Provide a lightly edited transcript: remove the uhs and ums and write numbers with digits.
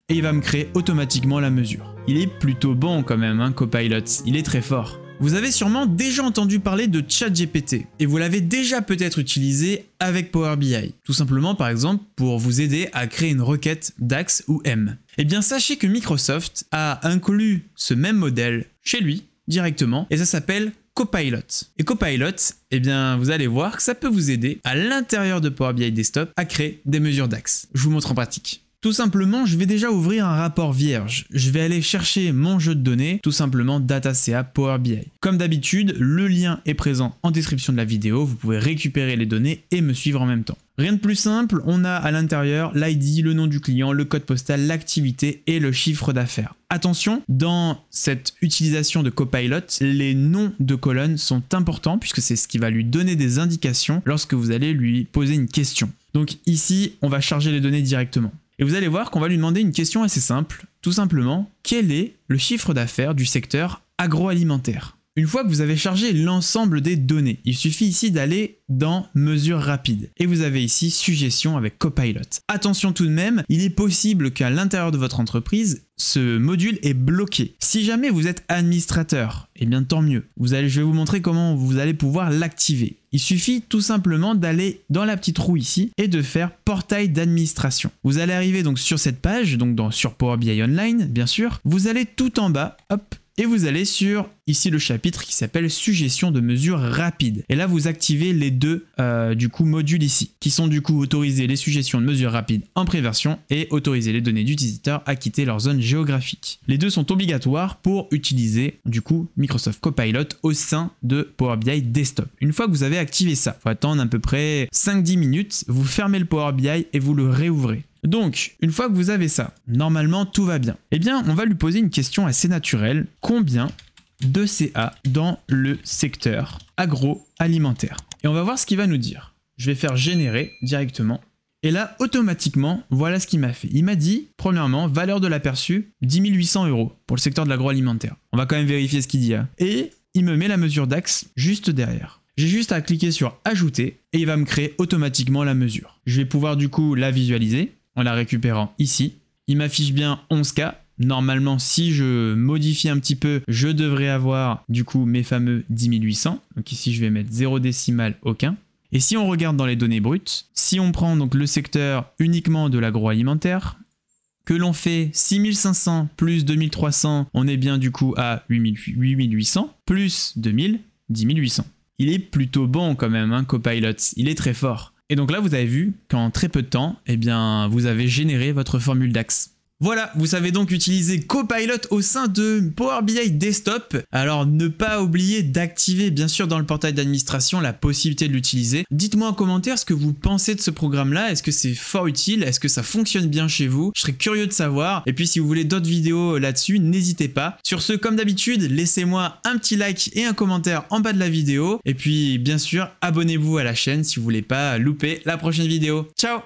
et il va me créer automatiquement la mesure. Il est plutôt bon quand même, hein, Copilot, il est très fort. Vous avez sûrement déjà entendu parler de ChatGPT et vous l'avez déjà peut-être utilisé avec Power BI. Tout simplement par exemple pour vous aider à créer une requête DAX ou M. Eh bien sachez que Microsoft a inclus ce même modèle chez lui directement et ça s'appelle Copilot. Et Copilot, eh bien vous allez voir que ça peut vous aider à l'intérieur de Power BI Desktop à créer des mesures DAX. Je vous montre en pratique. Tout simplement, je vais déjà ouvrir un rapport vierge. Je vais aller chercher mon jeu de données, tout simplement DataCA Power BI. Comme d'habitude, le lien est présent en description de la vidéo, vous pouvez récupérer les données et me suivre en même temps. Rien de plus simple, on a à l'intérieur l'ID, le nom du client, le code postal, l'activité et le chiffre d'affaires. Attention, dans cette utilisation de Copilot, les noms de colonnes sont importants puisque c'est ce qui va lui donner des indications lorsque vous allez lui poser une question. Donc ici, on va charger les données directement. Et vous allez voir qu'on va lui demander une question assez simple, tout simplement, quel est le chiffre d'affaires du secteur agroalimentaire? Une fois que vous avez chargé l'ensemble des données, il suffit ici d'aller dans mesures rapides. Et vous avez ici suggestion avec Copilot. Attention tout de même, il est possible qu'à l'intérieur de votre entreprise, ce module est bloqué. Si jamais vous êtes administrateur, eh bien tant mieux. Je vais vous montrer comment vous allez pouvoir l'activer. Il suffit tout simplement d'aller dans la petite roue ici et de faire portail d'administration. Vous allez arriver donc sur cette page, donc sur Power BI Online, bien sûr. Vous allez tout en bas, hop, et vous allez sur ici le chapitre qui s'appelle suggestion de mesures rapides. Et là vous activez les deux modules ici qui sont du coup autoriser les suggestions de mesures rapides en préversion et autoriser les données d'utilisateurs à quitter leur zone géographique. Les deux sont obligatoires pour utiliser du coup Microsoft Copilot au sein de Power BI Desktop. Une fois que vous avez activé ça, il faut attendre à peu près 5-10 minutes, vous fermez le Power BI et vous le réouvrez. Donc, une fois que vous avez ça, normalement tout va bien. Eh bien, on va lui poser une question assez naturelle. Combien de CA dans le secteur agroalimentaire? Et on va voir ce qu'il va nous dire. Je vais faire générer directement. Et là, automatiquement, voilà ce qu'il m'a fait. Il m'a dit, premièrement, valeur de l'aperçu, 10 800 € pour le secteur de l'agroalimentaire. On va quand même vérifier ce qu'il dit. Hein. Et il me met la mesure DAX juste derrière. J'ai juste à cliquer sur ajouter et il va me créer automatiquement la mesure. Je vais pouvoir du coup la visualiser en la récupérant ici. Il m'affiche bien 11K. Normalement, si je modifie un petit peu, je devrais avoir du coup mes fameux 10 800. Donc ici, je vais mettre 0 décimal aucun. Et si on regarde dans les données brutes, si on prend donc le secteur uniquement de l'agroalimentaire, que l'on fait 6500 plus 2300, on est bien du coup à 8800, plus 2000, 10 800. Il est plutôt bon quand même, hein, Copilot, il est très fort. Et donc là, vous avez vu qu'en très peu de temps, eh bien, vous avez généré votre formule DAX. Voilà, vous savez donc utiliser Copilot au sein de Power BI Desktop. Alors ne pas oublier d'activer bien sûr dans le portail d'administration la possibilité de l'utiliser. Dites-moi en commentaire ce que vous pensez de ce programme-là. Est-ce que c'est fort utile? Est-ce que ça fonctionne bien chez vous? Je serais curieux de savoir. Et puis si vous voulez d'autres vidéos là-dessus, n'hésitez pas. Sur ce, comme d'habitude, laissez-moi un petit like et un commentaire en bas de la vidéo. Et puis bien sûr, abonnez-vous à la chaîne si vous voulez pas louper la prochaine vidéo. Ciao!